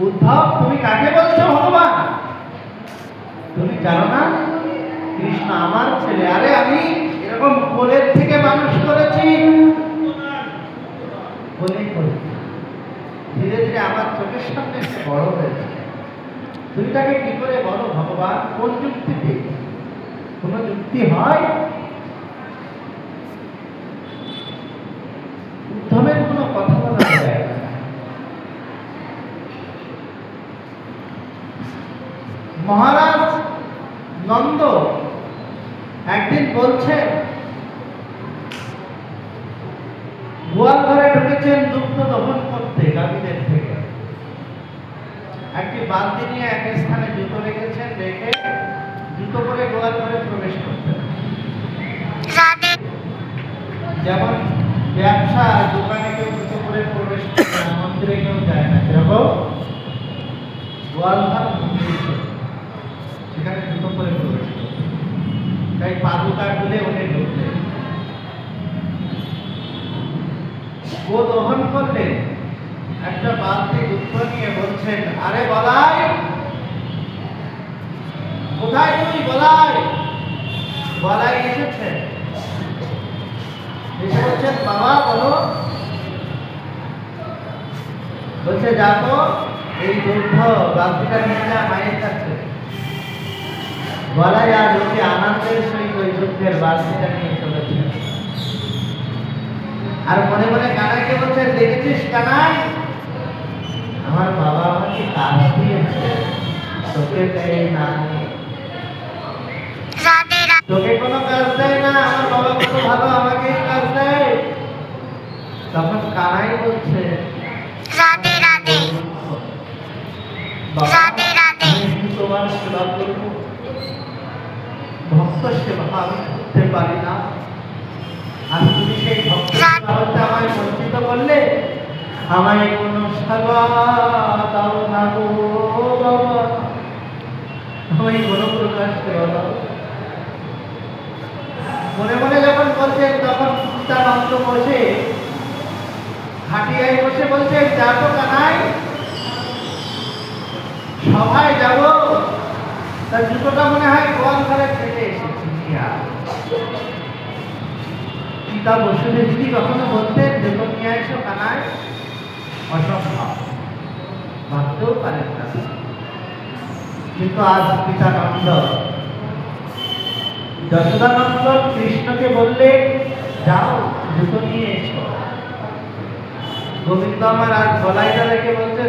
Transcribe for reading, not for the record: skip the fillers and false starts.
উদ্ধব, তুমি কাকে বলছো ভগবান? তুমি জানো না কৃষ্ণ আমার ছেলে? আরে আমি এরকম কোলের থেকে মানুষ করেছি, বলেই করেছি। ধীরে ধীরে আমার চোখের সামনে সে বড় হয়েছে। তুমি তাকে কি করে বলো ভগবান? কোন যুক্তিতে? কোন যুক্তি হয়? উদ্ধবের কোনো কথা বলা যায় না। মহারাজ নন্দ একদিন বলছেন, গোয়াল ঘরে ঢুকেছেন দুগ্ধ দহন করতে গাভীদের থেকে। একটি বালতি নিয়ে এক স্থানে জুতো রেখেছেন, রেখে জুতো করে গোয়াল ঘরে প্রবেশ করতেন। যেমন ব্যবসা দোকানে কেউ জুতো করে প্রবেশ করে না, মন্দিরে কেউ যায় না, সেরকম গোয়াল ঘর সেখানে জুতো করে প্রবেশ করতেন। তাই পাদুকা তুলে উনি ঢুকলেন, গো দহন করলেন। একটা বালতি দুধ নিয়ে বলছেন, আরে বলাই, কোথায় তুমি বলাই? বলাই এসেছে, এসে বলছেন, বাবা বলো। বলছে, যা তো এই দুধ বালতিটা নিয়ে যা মায়ের কাছে। বলাই আর লোকে আনন্দের সহিত ওই দুধের বালতিটা নিয়ে চলেছে। আর মনে মনে কানাইকে বলছে, দেখেছিস কানাই, আমার বাবা আমাকে কাজ দিয়েছে, তোকে দেয় না। তোকে কোনো কাজ দেয় না, আমার বাবা কত ভালো, আমাকে কাজ দেয়। তখন কানাই বলছে, রাধে রাধে, রাধে রাধে, তোমার সেবা করব, ভক্ত সেবা আমি করতে পারি না। আর তুমি সেই ভক্ত সেবা হতে আমায় বঞ্চিত করলে, আমায় কোনো সেবা দাও না গো বাবা, আমায় কোনো প্রকাশ সেবা দাও। মনে মনে যখন বলছেন, তখন সীতানন্দ বসে হাটিয়ায় বসে বলছেন, যা তো কানাই, সভায় যাব, তার জুতোটা মনে হয় গোয়াল ঘরে ফেলে এসেছি। পিতা বসুদেব যদি কখনো বলতেন, জুতো নিয়ে এসো কানাই, অসম্ভব, ভাবতেও পারেন না। কিন্তু আজ পিতানন্দ, যশোদানন্দ কৃষ্ণকে বললে, যাও জুতো নিয়ে এসো। গোবিন্দ আমার আজ গলাইটা রেখে বলছেন,